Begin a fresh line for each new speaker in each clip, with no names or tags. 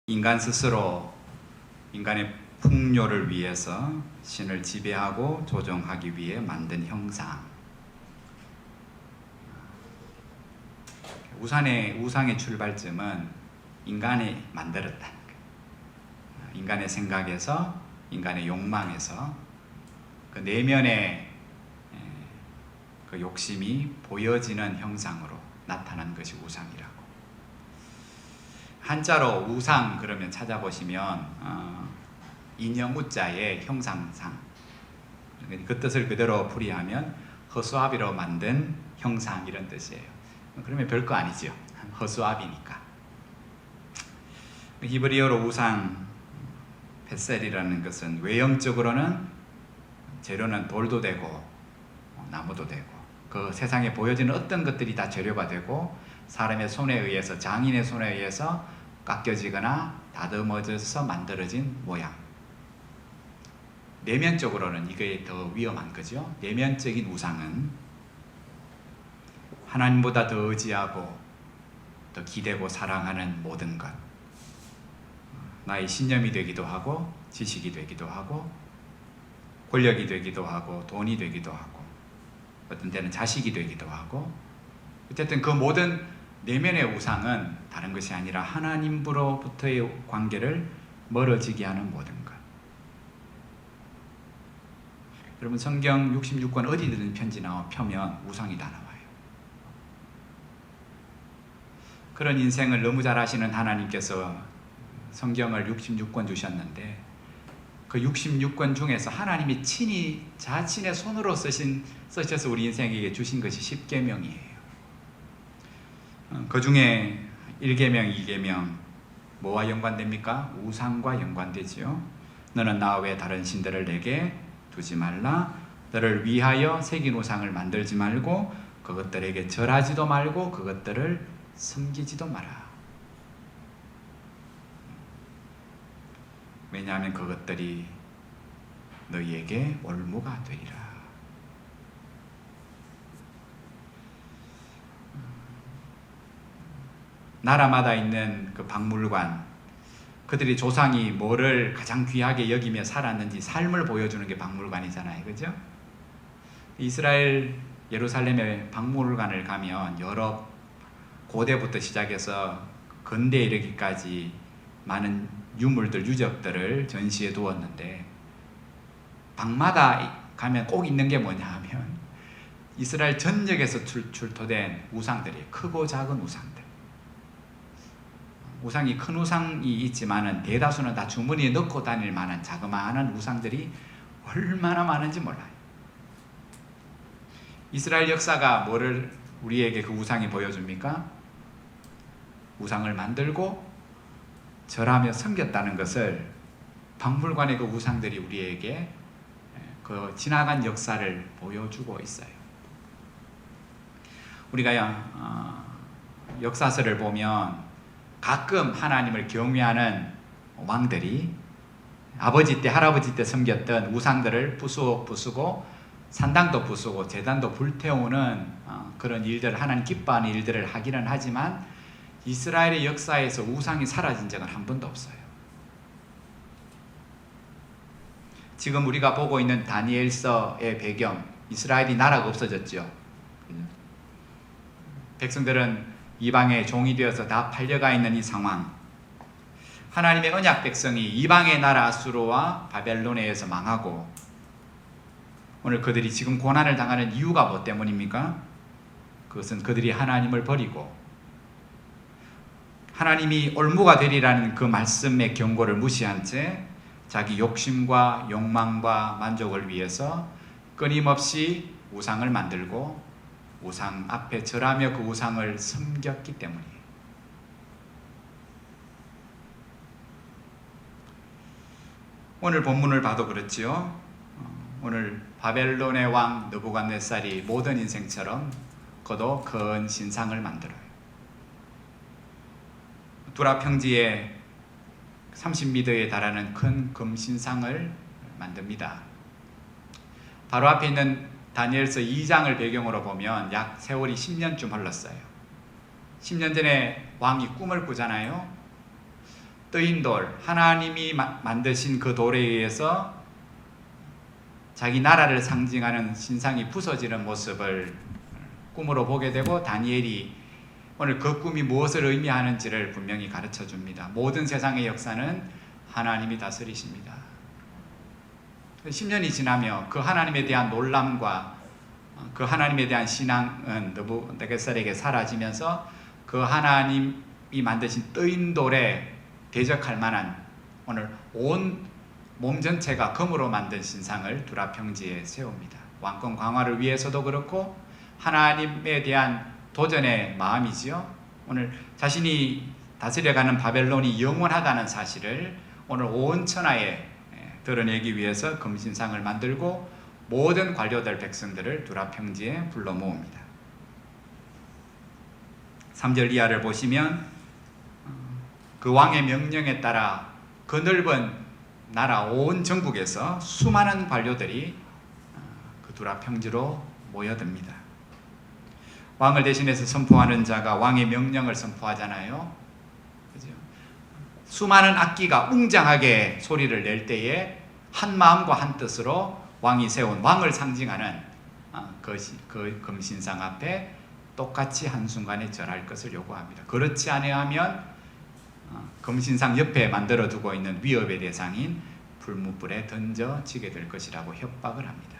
인간 스스로 인간의 풍요를 위해서 신을 지배하고 조종하기 위해 만든 형상. 우상의 출발점은 인간이 만들었다는 거예요. 인간의 생각에서, 인간의 욕망에서 그 내면의 그 욕심이 보여지는 형상으로 나타난 것이 우상이라고. 한자로 우상 그러면 찾아보시면 인형 우자의 형상상, 그 뜻을 그대로 풀이하면 허수아비로 만든 형상 이런 뜻이에요. 그러면 별거 아니죠. 허수아비니까. 히브리어로 우상 벳셀이라는 것은 외형적으로는 재료는 돌도 되고 나무도 되고 그 세상에 보여지는 어떤 것들이 다 재료가 되고 사람의 손에 의해서, 장인의 손에 의해서 깎여지거나 다듬어져서 만들어진 모양. 내면적으로는 이게 더 위험한 거죠. 내면적인 우상은 하나님보다 더 의지하고 더 기대고 사랑하는 모든 것, 나의 신념이 되기도 하고 지식이 되기도 하고 권력이 되기도 하고 돈이 되기도 하고 어떤 때는 자식이 되기도 하고, 어쨌든 그 모든 내면의 우상은 다른 것이 아니라 하나님으로부터의 관계를 멀어지게 하는 모든 것. 여러분, 성경 66권 어디든 편지 펴면 우상이 다 나와요. 그런 인생을 너무 잘 아시는 하나님께서 성경을 66권 주셨는데 그 66권 중에서 하나님이 친히 자신의 손으로 쓰셔서 우리 인생에게 주신 것이 10계명이에요. 그 중에 1계명, 2계명 뭐와 연관됩니까? 우상과 연관되지요. 너는 나 외에 다른 신들을 내게 두지 말라. 너를 위하여 새긴 우상을 만들지 말고 그것들에게 절하지도 말고 그것들을 섬기지도 마라. 왜냐하면 그것들이 너희에게 올무가 되리라. 나라마다 있는 그 박물관, 그들이 조상이 뭐를 가장 귀하게 여기며 살았는지 삶을 보여주는 게 박물관이잖아요. 그죠? 이스라엘 예루살렘의 박물관을 가면 여러 고대부터 시작해서 근대에 이르기까지 많은 유물들, 유적들을 전시해 두었는데 방마다 가면 꼭 있는 게 뭐냐 하면 이스라엘 전역에서 출토된 우상들이에요. 크고 작은 우상들. 우상이 큰 우상이 있지만은 대다수는 다 주머니에 넣고 다닐 만한 자그마한 우상들이 얼마나 많은지 몰라요. 이스라엘 역사가 뭐를 우리에게 그 우상이 보여줍니까? 우상을 만들고 절하며 섬겼다는 것을 박물관의 그 우상들이 우리에게 그 지나간 역사를 보여주고 있어요. 우리가 역사서를 보면 가끔 하나님을 경외하는 왕들이 아버지 때, 할아버지 때 섬겼던 우상들을 부수고 산당도 부수고 제단도 불태우는 그런 일들을, 하나님 기뻐하는 일들을 하기는 하지만 이스라엘의 역사에서 우상이 사라진 적은 한 번도 없어요. 지금 우리가 보고 있는 다니엘서의 배경, 이스라엘이 나라가 없어졌죠. 백성들은 이방의 종이 되어서 다 팔려가 있는 이 상황, 하나님의 언약 백성이 이방의 나라 아수르와 바벨론에 의해서 망하고 오늘 그들이 지금 고난을 당하는 이유가 뭐 때문입니까? 그것은 그들이 하나님을 버리고 하나님이 올무가 되리라는 그 말씀의 경고를 무시한 채 자기 욕심과 욕망과 만족을 위해서 끊임없이 우상을 만들고 우상 앞에 절하며 그 우상을 섬겼기 때문이에요. 오늘 본문을 봐도 그렇지요. 오늘 바벨론의 왕 느부갓네살이 모든 인생처럼 그도 큰 신상을 만들어요. 두라 평지에 30m에 달하는 큰 금신상을 만듭니다. 바로 앞에 있는 다니엘서 2장을 배경으로 보면 약 세월이 10년쯤 흘렀어요. 10년 전에 왕이 꿈을 꾸잖아요. 뜨인 돌, 하나님이 만드신 그 돌에 의해서 자기 나라를 상징하는 신상이 부서지는 모습을 꿈으로 보게 되고, 다니엘이 오늘 그 꿈이 무엇을 의미하는지를 분명히 가르쳐 줍니다. 모든 세상의 역사는 하나님이 다스리십니다. 10년이 지나며 그 하나님에 대한 놀람과 그 하나님에 대한 신앙은 느부갓네살에게 사라지면서 그 하나님이 만드신 뜨인 돌에 대적할 만한, 오늘 온 몸 전체가 금으로 만든 신상을 두라 평지에 세웁니다. 왕권 강화를 위해서도 그렇고 하나님에 대한 도전의 마음이지요. 오늘 자신이 다스려가는 바벨론이 영원하다는 사실을 오늘 온 천하에 드러내기 위해서 금신상을 만들고 모든 관료들 백성들을 두라 평지에 불러 모읍니다. 3절 이하를 보시면 그 왕의 명령에 따라 그 넓은 나라 온 전국에서 수많은 관료들이 그 두라 평지로 모여듭니다. 왕을 대신해서 선포하는 자가 왕의 명령을 선포하잖아요. 그죠? 수많은 악기가 웅장하게 소리를 낼 때에 한 마음과 한 뜻으로 왕이 세운 왕을 상징하는 그 금신상 앞에 똑같이 한순간에 절할 것을 요구합니다. 그렇지 아니하면 금신상 옆에 만들어 두고 있는 위협의 대상인 불뭇불에 던져지게 될 것이라고 협박을 합니다.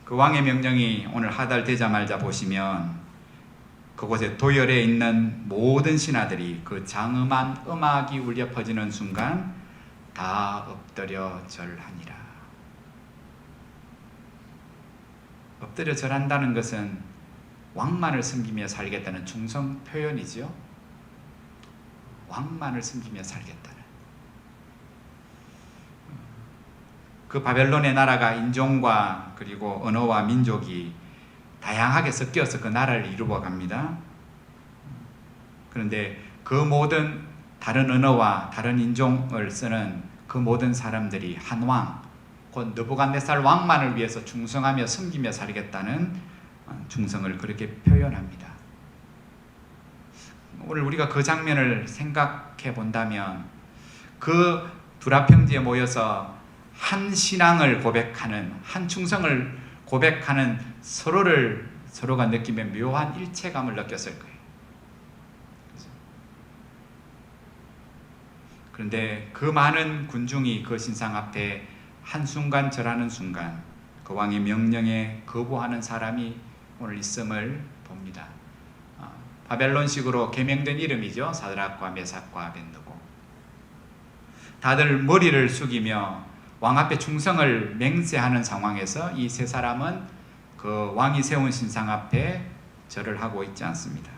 그 왕의 명령이 오늘 하달되자마자 보시면 그곳에 도열에 있는 모든 신하들이 그 장엄한 음악이 울려 퍼지는 순간 다 엎드려 절하니라. 엎드려 절한다는 것은 왕만을 섬기며 살겠다는 충성 표현이지요. 왕만을 섬기며 살겠다는. 그 바벨론의 나라가 인종과 그리고 언어와 민족이 다양하게 섞여서 그 나라를 이루어 갑니다. 그런데 그 모든 다른 언어와 다른 인종을 쓰는 그 모든 사람들이 한 왕, 곧 느부갓네살 왕만을 위해서 충성하며 섬기며 살겠다는 충성을 그렇게 표현합니다. 오늘 우리가 그 장면을 생각해 본다면 그 두라 평지에 모여서 한 신앙을 고백하는, 한 충성을 고백하는 서로가 느끼며 묘한 일체감을 느꼈을 거예요. 그런데 그 많은 군중이 그 신상 앞에 한순간 절하는 순간 그 왕의 명령에 거부하는 사람이 오늘 있음을 봅니다. 바벨론식으로 개명된 이름이죠. 사드락과 메삭과 아벳느고. 다들 머리를 숙이며 왕 앞에 충성을 맹세하는 상황에서 이 세 사람은 그 왕이 세운 신상 앞에 절을 하고 있지 않습니다.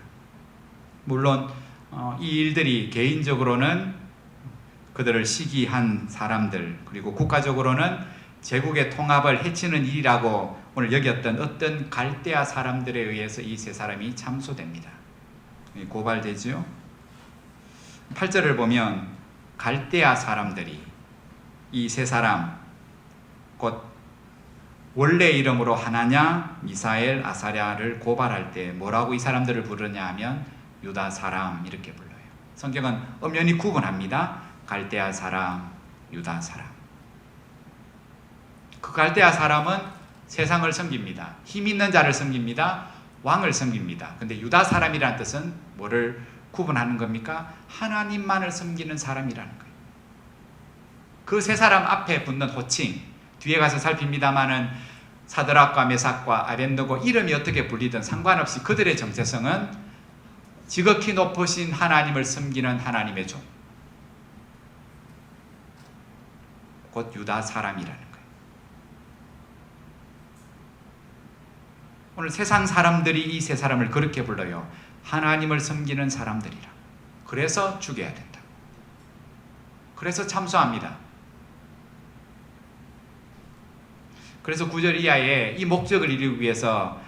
물론 이 일들이 개인적으로는 그들을 시기한 사람들, 그리고 국가적으로는 제국의 통합을 해치는 일이라고 오늘 여겼던 어떤 갈대아 사람들에 의해서 이 세 사람이 참소됩니다. 고발되지요. 8절을 보면 갈대아 사람들이 이 세 사람, 곧 원래 이름으로 하나냐, 미사엘, 아사랴를 고발할 때 뭐라고 이 사람들을 부르냐 하면 유다 사람 이렇게 불러요. 성경은 엄연히 구분합니다. 갈대아 사람, 유다 사람. 그 갈대아 사람은 세상을 섬깁니다. 힘 있는 자를 섬깁니다. 왕을 섬깁니다. 근데 유다 사람이라는 뜻은 뭐를 구분하는 겁니까? 하나님만을 섬기는 사람이라는 거예요. 그 세 사람 앞에 붙는 호칭, 뒤에 가서 살핍니다마는 사드락과 메삭과 아벳느고 이름이 어떻게 불리든 상관없이 그들의 정체성은 지극히 높으신 하나님을 섬기는 하나님의 종, 곧 유다 사람이라는 거예요. 오늘 세상 사람들이 이 세 사람을 그렇게 불러요. 하나님을 섬기는 사람들이라. 그래서 죽여야 된다. 그래서 참소합니다. 그래서 9절 이하에 이 목적을 이루기 위해서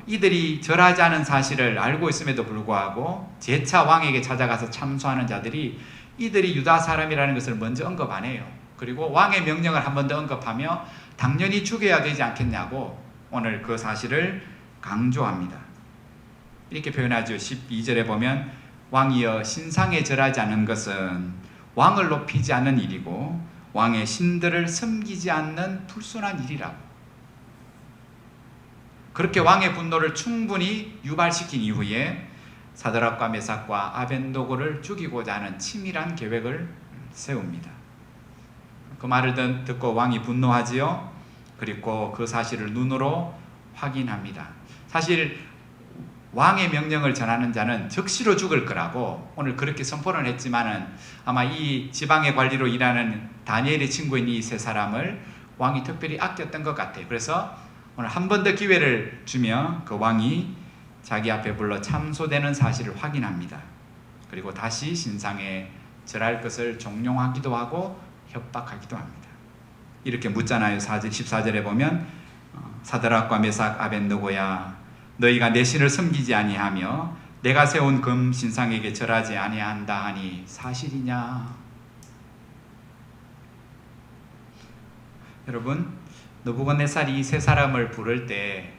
이들이 절하지 않은 사실을 알고 있음에도 불구하고 재차 왕에게 찾아가서 참소하는 자들이 이들이 유다 사람이라는 것을 먼저 언급 안 해요. 그리고 왕의 명령을 한 번 더 언급하며 당연히 죽여야 되지 않겠냐고 오늘 그 사실을 강조합니다. 이렇게 표현하죠. 12절에 보면 왕이여 신상에 절하지 않는 것은 왕을 높이지 않는 일이고 왕의 신들을 섬기지 않는 불순한 일이라고. 그렇게 왕의 분노를 충분히 유발시킨 이후에 사드락과 메삭과 아벤노고를 죽이고자 하는 치밀한 계획을 세웁니다. 그 말을 듣고 왕이 분노하지요. 그리고 그 사실을 눈으로 확인합니다. 사실 왕의 명령을 전하는 자는 즉시로 죽을 거라고 오늘 그렇게 선포를 했지만은 아마 이 지방의 관리로 일하는 다니엘의 친구인 이 세 사람을 왕이 특별히 아꼈던 것 같아요. 그래서 오늘 한 번 더 기회를 주며 그 왕이 자기 앞에 불러 참소되는 사실을 확인합니다. 그리고 다시 신상에 절할 것을 종용하기도 하고 협박하기도 합니다. 이렇게 묻잖아요. 14절에 보면 사드락과 메삭 아벤노고야 너희가 내 신을 섬기지 아니하며 내가 세운 금 신상에게 절하지 아니한다 하니 사실이냐? 여러분, 느부갓네살이 이 세 사람을 부를 때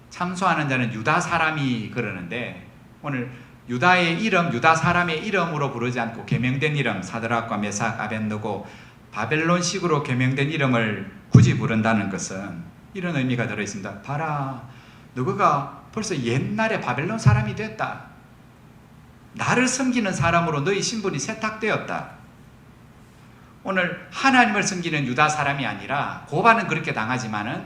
참소하는 자는 유다 사람이 그러는데 오늘 유다의 이름, 유다 사람의 이름으로 부르지 않고 계명된 이름 사드락과 메삭 아벤노고 바벨론식으로 계명된 이름을 굳이 부른다는 것은 이런 의미가 들어있습니다. 봐라, 너가 벌써 옛날에 바벨론 사람이 됐다. 나를 섬기는 사람으로 너희 신분이 세탁되었다. 오늘 하나님을 섬기는 유다 사람이 아니라 고반은 그렇게 당하지만은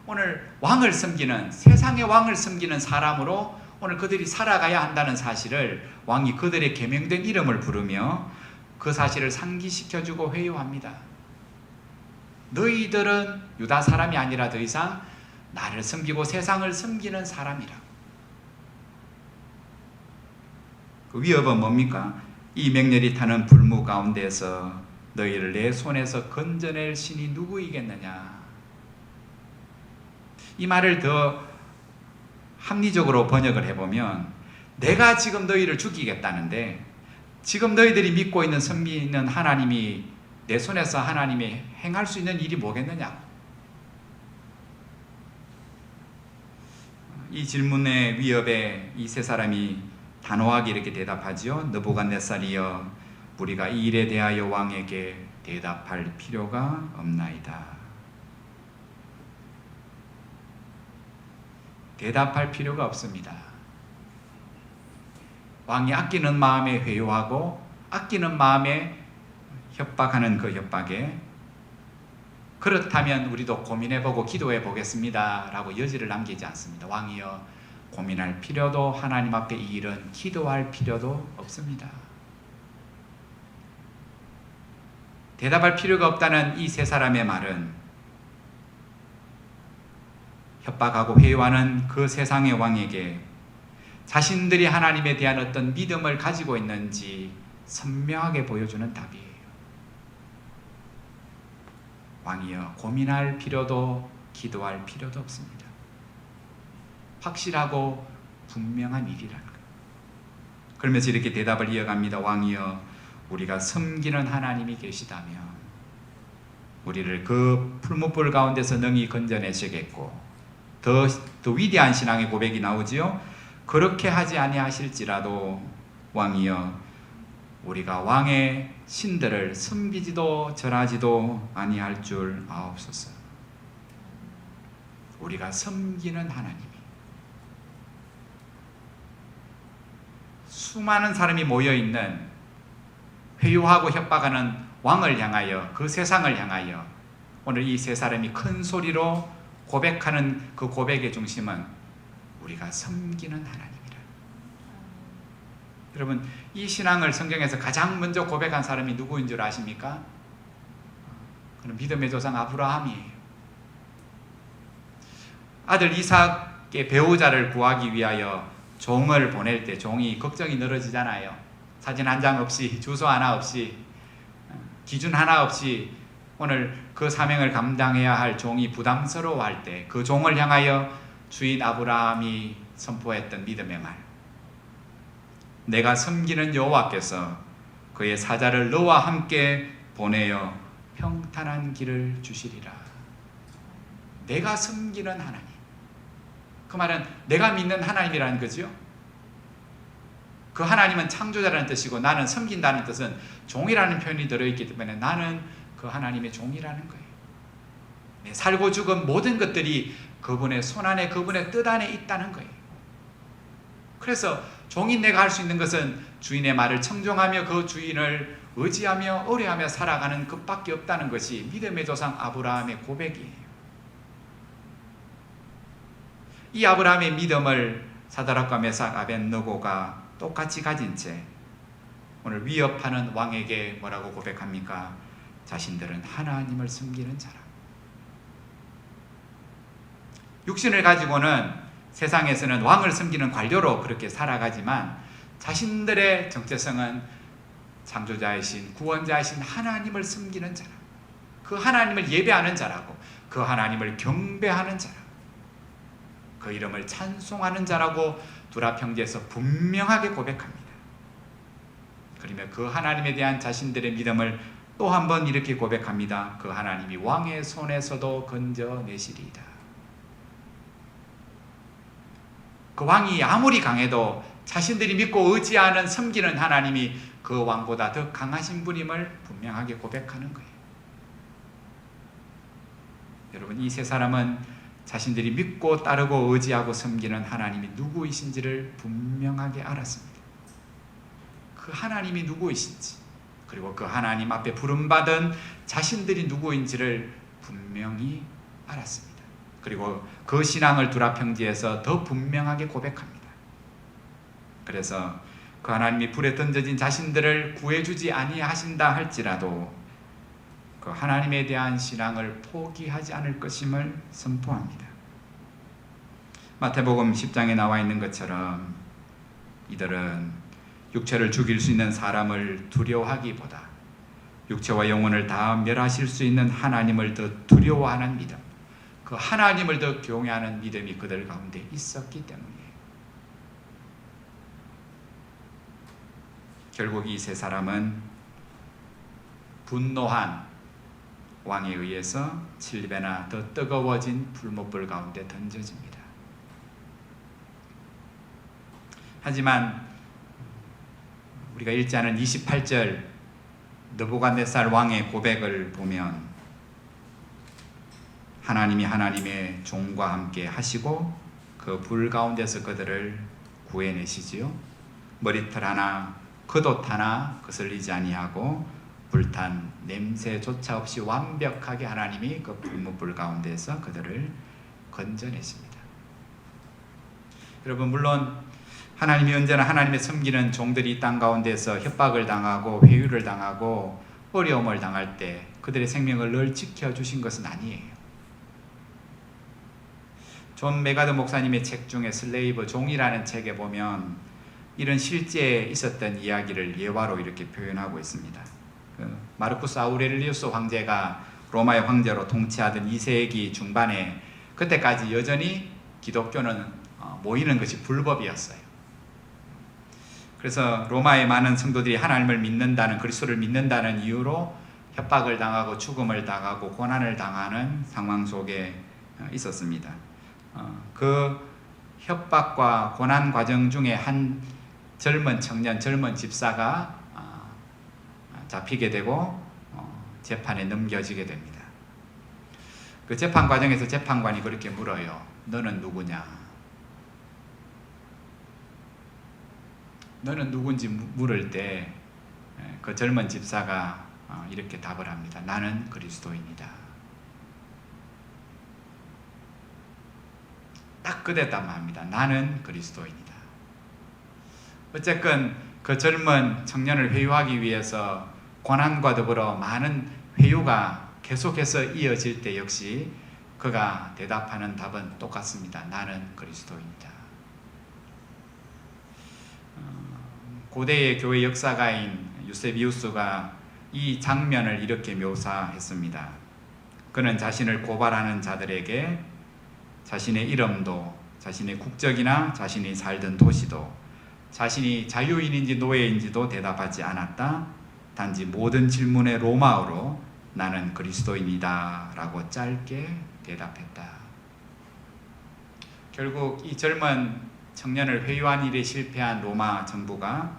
오늘 왕을 섬기는, 세상의 왕을 섬기는 사람으로 오늘 그들이 살아가야 한다는 사실을 왕이 그들의 계명된 이름을 부르며 그 사실을 상기시켜주고 회유합니다. 너희들은 유다 사람이 아니라 더 이상 나를 섬기고 세상을 섬기는 사람이라. 그 위협은 뭡니까? 이 맹렬히 타는 불무 가운데서 너희를 내 손에서 건져낼 신이 누구이겠느냐? 이 말을 더 합리적으로 번역을 해보면 내가 지금 너희를 죽이겠다는데 지금 너희들이 믿고 있는 섬기는 하나님이 내 손에서 하나님이 행할 수 있는 일이 뭐겠느냐? 이 질문의 위협에 이 세 사람이 단호하게 이렇게 대답하지요. 느부갓네살이여 우리가 이 일에 대하여 왕에게 대답할 필요가 없나이다. 대답할 필요가 없습니다. 왕이 아끼는 마음에 회유하고 아끼는 마음에 협박하는 그 협박에 그렇다면 우리도 고민해보고 기도해 보겠습니다 라고 여지를 남기지 않습니다. 왕이여 고민할 필요도 하나님 앞에 이 일은 기도할 필요도 없습니다. 대답할 필요가 없다는 이 세 사람의 말은 협박하고 회유하는 그 세상의 왕에게 자신들이 하나님에 대한 어떤 믿음을 가지고 있는지 선명하게 보여주는 답이에요. 왕이여 고민할 필요도 기도할 필요도 없습니다. 확실하고 분명한 일이라는 거예요. 그러면서 이렇게 대답을 이어갑니다. 왕이여 우리가 섬기는 하나님이 계시다면 우리를 그 풀무불 가운데서 능히 건져내시겠고 더 위대한 신앙의 고백이 나오지요. 그렇게 하지 아니하실지라도 왕이여 우리가 왕의 신들을 섬기지도 절하지도 아니할 줄 아옵소서. 우리가 섬기는 하나님이 수많은 사람이 모여있는 회유하고 협박하는 왕을 향하여 그 세상을 향하여 오늘 이 세 사람이 큰 소리로 고백하는 그 고백의 중심은 우리가 섬기는 하나님이라. 여러분 이 신앙을 성경에서 가장 먼저 고백한 사람이 누구인 줄 아십니까? 그는 믿음의 조상 아브라함이에요. 아들 이삭의 배우자를 구하기 위하여 종을 보낼 때 종이 걱정이 늘어지잖아요. 사진 한 장 없이 주소 하나 없이 기준 하나 없이 오늘 그 사명을 감당해야 할 종이 부담스러워할 때 그 종을 향하여 주인 아브라함이 선포했던 믿음의 말, 내가 섬기는 여호와께서 그의 사자를 너와 함께 보내어 평탄한 길을 주시리라. 내가 섬기는 하나님, 그 말은 내가 믿는 하나님이라는 거죠. 그 하나님은 창조자라는 뜻이고 나는 섬긴다는 뜻은 종이라는 표현이 들어있기 때문에 나는 그 하나님의 종이라는 거예요. 살고 죽은 모든 것들이 그분의 손안에, 그분의 뜻 안에 있다는 거예요. 그래서 종인 내가 할 수 있는 것은 주인의 말을 청종하며 그 주인을 의지하며 의뢰하며 살아가는 것밖에 없다는 것이 믿음의 조상 아브라함의 고백이에요. 이 아브라함의 믿음을 사드락과 메삭 아벳느고가 똑같이 가진 채 오늘 위협하는 왕에게 뭐라고 고백합니까? 자신들은 하나님을 섬기는 자라. 육신을 가지고는 세상에서는 왕을 섬기는 관료로 그렇게 살아가지만 자신들의 정체성은 창조자이신 구원자이신 하나님을 섬기는 자라. 그 하나님을 예배하는 자라고, 그 하나님을 경배하는 자라, 그 이름을 찬송하는 자라고 두랍 형제에서 분명하게 고백합니다. 그러며 그 하나님에 대한 자신들의 믿음을 또 한 번 이렇게 고백합니다. 그 하나님이 왕의 손에서도 건져내시리이다. 그 왕이 아무리 강해도 자신들이 믿고 의지하는 섬기는 하나님이 그 왕보다 더 강하신 분임을 분명하게 고백하는 거예요. 여러분, 이 세 사람은 자신들이 믿고 따르고 의지하고 섬기는 하나님이 누구이신지를 분명하게 알았습니다. 그 하나님이 누구이신지, 그리고 그 하나님 앞에 부름받은 자신들이 누구인지를 분명히 알았습니다. 그리고 그 신앙을 두랍 형제에서 더 분명하게 고백합니다. 그래서 그 하나님이 불에 던져진 자신들을 구해주지 아니하신다 할지라도 그 하나님에 대한 신앙을 포기하지 않을 것임을 선포합니다. 마태복음 10장에 나와 있는 것처럼 이들은 육체를 죽일 수 있는 사람을 두려워하기보다 육체와 영혼을 다 멸하실 수 있는 하나님을 더 두려워하는 믿음, 그 하나님을 더 경외하는 믿음이 그들 가운데 있었기 때문이에요. 결국 이 세 사람은 분노한 왕에 의해서 7배나 더 뜨거워진 불못불 가운데 던져집니다. 하지만 우리가 읽지 않은 28절 느부갓네살 왕의 고백을 보면 하나님이 하나님의 종과 함께 하시고 그 불 가운데서 그들을 구해내시지요. 머리털 하나 겉옷 하나 거슬리지 아니하고 불탄 냄새조차 없이 완벽하게 하나님이 그 불못불 가운데서 그들을 건져내십니다. 여러분, 물론 하나님이 언제나 하나님의 섬기는 종들이 이 땅 가운데서 협박을 당하고 회유를 당하고 어려움을 당할 때 그들의 생명을 늘 지켜주신 것은 아니에요. 존 메가드 목사님의 책 중에 슬레이브 종이라는 책에 보면 이런 실제 있었던 이야기를 예화로 이렇게 표현하고 있습니다. 마르쿠스 아우렐리우스 황제가 로마의 황제로 통치하던 2세기 중반에 그때까지 여전히 기독교는 모이는 것이 불법이었어요. 그래서 로마의 많은 성도들이 하나님을 믿는다는, 그리스도를 믿는다는 이유로 협박을 당하고 죽음을 당하고 고난을 당하는 상황 속에 있었습니다. 그 협박과 고난 과정 중에 한 젊은 청년, 젊은 집사가 잡히게 되고 재판에 넘겨지게 됩니다. 그 재판 과정에서 재판관이 그렇게 물어요. 너는 누구냐? 너는 누군지 물을 때 그 젊은 집사가 이렇게 답을 합니다. 나는 그리스도인이다. 딱 그 대답만 합니다. 나는 그리스도인이다. 어쨌건 그 젊은 청년을 회유하기 위해서 고난과 더불어 많은 회유가 계속해서 이어질 때 역시 그가 대답하는 답은 똑같습니다. 나는 그리스도인이다. 고대의 교회 역사가인 유세비우스가 이 장면을 이렇게 묘사했습니다. 그는 자신을 고발하는 자들에게 자신의 이름도, 자신의 국적이나 자신이 살던 도시도, 자신이 자유인인지 노예인지도 대답하지 않았다. 단지 모든 질문에 로마어로 나는 그리스도인이다 라고 짧게 대답했다. 결국 이 젊은 청년을 회유한 일에 실패한 로마 정부가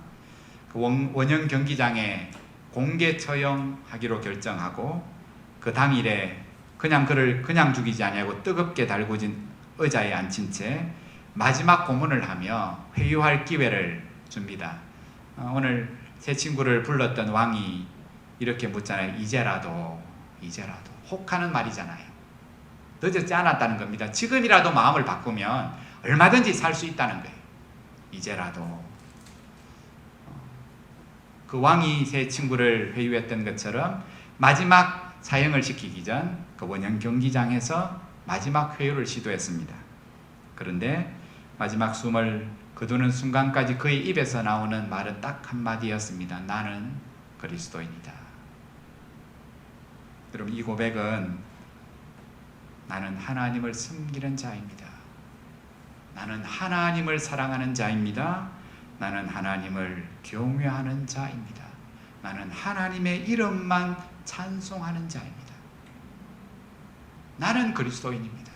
그 원형 경기장에 공개 처형하기로 결정하고 그 당일에 그를 그냥 죽이지 아니하고 뜨겁게 달구진 의자에 앉힌 채 마지막 고문을 하며 회유할 기회를 줍니다. 오늘 새 친구를 불렀던 왕이 이렇게 묻잖아요. 이제라도 혹하는 말이잖아요. 늦었지 않았다는 겁니다. 지금이라도 마음을 바꾸면 얼마든지 살 수 있다는 거예요. 이제라도. 그 왕이 새 친구를 회유했던 것처럼 마지막 사형을 시키기 전 그 원형 경기장에서 마지막 회유를 시도했습니다. 그런데 마지막 숨을 거두는 순간까지 그의 입에서 나오는 말은 딱 한마디였습니다. 나는 그리스도인이다. 여러분, 이 고백은 나는 하나님을 섬기는 자입니다. 나는 하나님을 사랑하는 자입니다. 나는 하나님을 경외하는 자입니다. 나는 하나님의 이름만 찬송하는 자입니다. 나는 그리스도인입니다.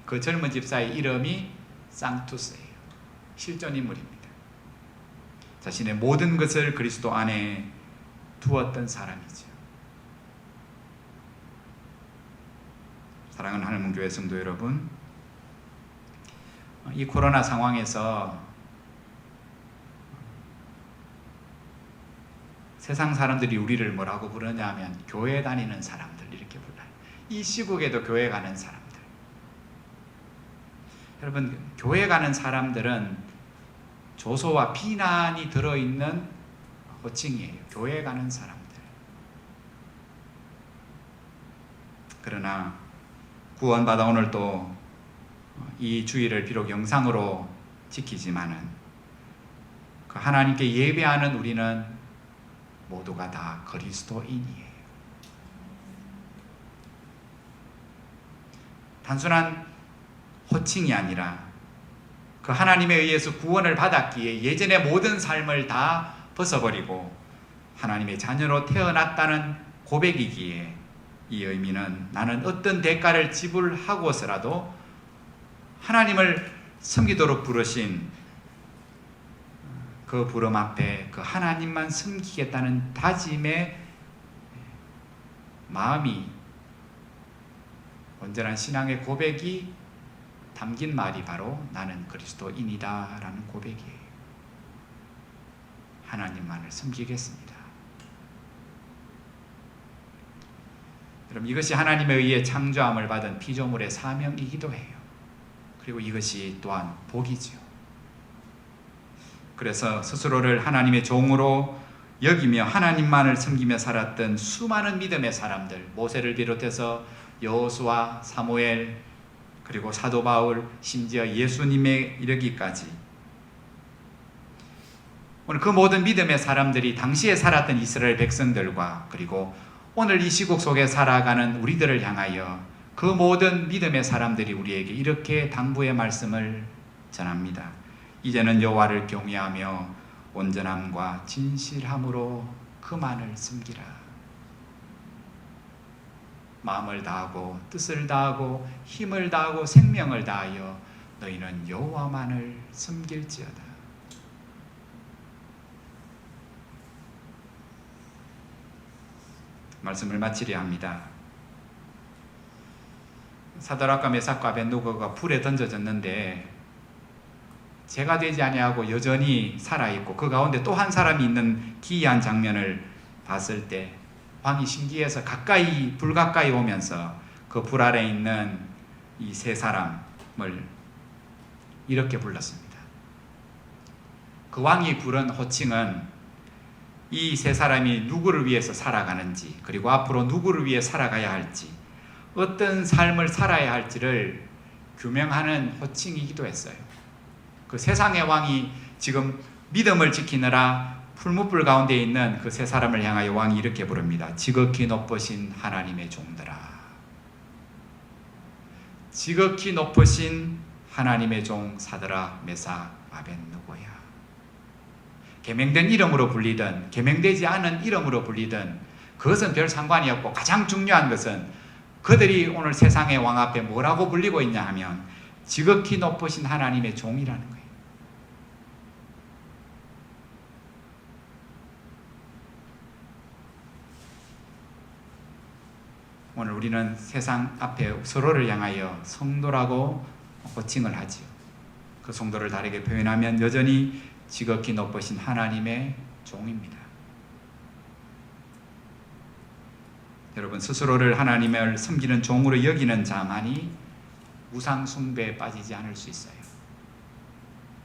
그 젊은 집사의 이름이 쌍투스예요. 실존 인물입니다. 자신의 모든 것을 그리스도 안에 두었던 사람이죠. 사랑하는 하늘문교회 성도 여러분, 이 코로나 상황에서 세상 사람들이 우리를 뭐라고 부르냐 하면 교회 다니는 사람들 이렇게 불러요. 이 시국에도 교회 가는 사람들. 여러분, 교회 가는 사람들은 조소와 비난이 들어있는 호칭이에요. 교회 가는 사람들. 그러나 구원받아 오늘 또 이 주일을 비록 영상으로 지키지만은 그 하나님께 예배하는 우리는 모두가 다 그리스도인이에요. 단순한 호칭이 아니라 그 하나님에 의해서 구원을 받았기에 예전의 모든 삶을 다 벗어버리고 하나님의 자녀로 태어났다는 고백이기에 이 의미는 나는 어떤 대가를 지불하고서라도 하나님을 섬기도록 부르신 그 부름 앞에 그 하나님만 섬기겠다는 다짐의 마음이 온전한 신앙의 고백이 담긴 말이 바로 나는 그리스도인이다 라는 고백이에요. 하나님만을 섬기겠습니다. 여러분, 이것이 하나님에 의해 창조함을 받은 피조물의 사명이기도 해요. 그리고 이것이 또한 복이죠. 그래서 스스로를 하나님의 종으로 여기며 하나님만을 섬기며 살았던 수많은 믿음의 사람들, 모세를 비롯해서 여호수아, 사무엘, 그리고 사도 바울, 심지어 예수님에 이르기까지 오늘 그 모든 믿음의 사람들이 당시에 살았던 이스라엘 백성들과 그리고 오늘 이 시국 속에 살아가는 우리들을 향하여 그 모든 믿음의 사람들이 우리에게 이렇게 당부의 말씀을 전합니다. 이제는 여호와를 경외하며 온전함과 진실함으로 그만을 섬기라. 마음을 다하고 뜻을 다하고 힘을 다하고 생명을 다하여 너희는 여호와만을 섬길지어다. 말씀을 마치려 합니다. 사드락과 메삭과 아벳느고가 불에 던져졌는데 죄가 되지 아니하고 여전히 살아있고 그 가운데 또 한 사람이 있는 기이한 장면을 봤을 때 왕이 신기해서 불 가까이 오면서 그 불 아래 있는 이 세 사람을 이렇게 불렀습니다. 그 왕이 부른 호칭은 이 세 사람이 누구를 위해서 살아가는지 그리고 앞으로 누구를 위해 살아가야 할지 어떤 삶을 살아야 할지를 규명하는 호칭이기도 했어요. 그 세상의 왕이 지금 믿음을 지키느라 풀무불 가운데 있는 그 세 사람을 향하여 왕이 이렇게 부릅니다. 지극히 높으신 하나님의 종들아. 지극히 높으신 하나님의 종 사드락, 메삭, 아벳느고야. 계명된 이름으로 불리든 계명되지 않은 이름으로 불리든 그것은 별 상관이 없고 가장 중요한 것은 그들이 오늘 세상의 왕 앞에 뭐라고 불리고 있냐 하면 지극히 높으신 하나님의 종이라는 거예요. 오늘 우리는 세상 앞에 서로를 향하여 성도라고 호칭을 하지요. 그 성도를 다르게 표현하면 여전히 지극히 높으신 하나님의 종입니다. 여러분, 스스로를 하나님을 섬기는 종으로 여기는 자만이 우상 숭배에 빠지지 않을 수 있어요.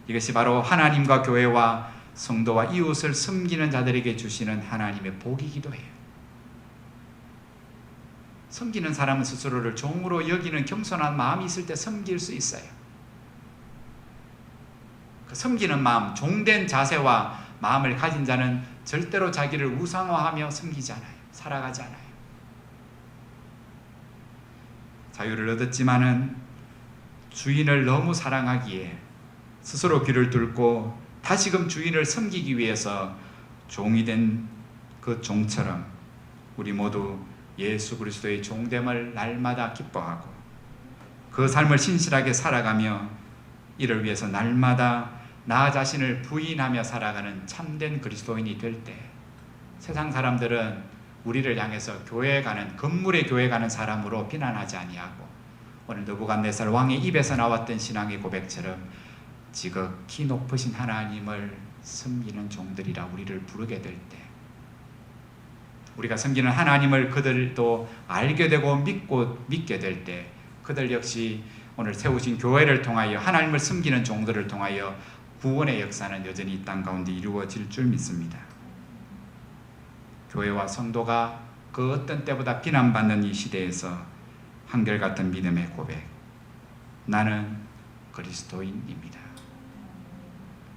이것이 바로 하나님과 교회와 성도와 이웃을 섬기는 자들에게 주시는 하나님의 복이기도 해요. 섬기는 사람은 스스로를 종으로 여기는 겸손한 마음이 있을 때 섬길 수 있어요. 그 섬기는 마음, 종된 자세와 마음을 가진 자는 절대로 자기를 우상화하며 섬기지 않아요. 살아가지 않아요. 자유를 얻었지만은 주인을 너무 사랑하기에 스스로 귀를 뚫고 다시금 주인을 섬기기 위해서 종이 된 그 종처럼 우리 모두 예수 그리스도의 종됨을 날마다 기뻐하고 그 삶을 신실하게 살아가며 이를 위해서 날마다 나 자신을 부인하며 살아가는 참된 그리스도인이 될 때 세상 사람들은 우리를 향해서 교회에 가는, 건물에 교회 가는 사람으로 비난하지 아니하고 오늘 느부갓네살 왕의 입에서 나왔던 신앙의 고백처럼 지극히 높으신 하나님을 섬기는 종들이라 우리를 부르게 될 때, 우리가 섬기는 하나님을 그들도 알게 되고 믿게 될 때 그들 역시 오늘 세우신 교회를 통하여 하나님을 섬기는 종들을 통하여 구원의 역사는 여전히 이 땅 가운데 이루어질 줄 믿습니다. 교회와 성도가 그 어떤 때보다 비난받는 이 시대에서 한결같은 믿음의 고백, 나는 그리스도인입니다.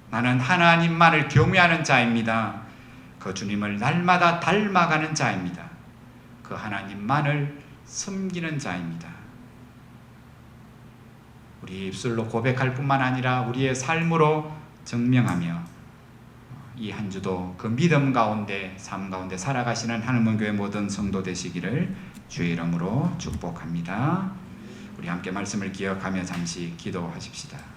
나는 하나님만을 경외하는 자입니다. 그 주님을 날마다 닮아가는 자입니다. 그 하나님만을 섬기는 자입니다. 우리 입술로 고백할 뿐만 아니라 우리의 삶으로 증명하며 이 한 주도 그 믿음 가운데, 삶 가운데 살아가시는 하늘문교회 모든 성도 되시기를 주의 이름으로 축복합니다. 우리 함께 말씀을 기억하며 잠시 기도하십시다.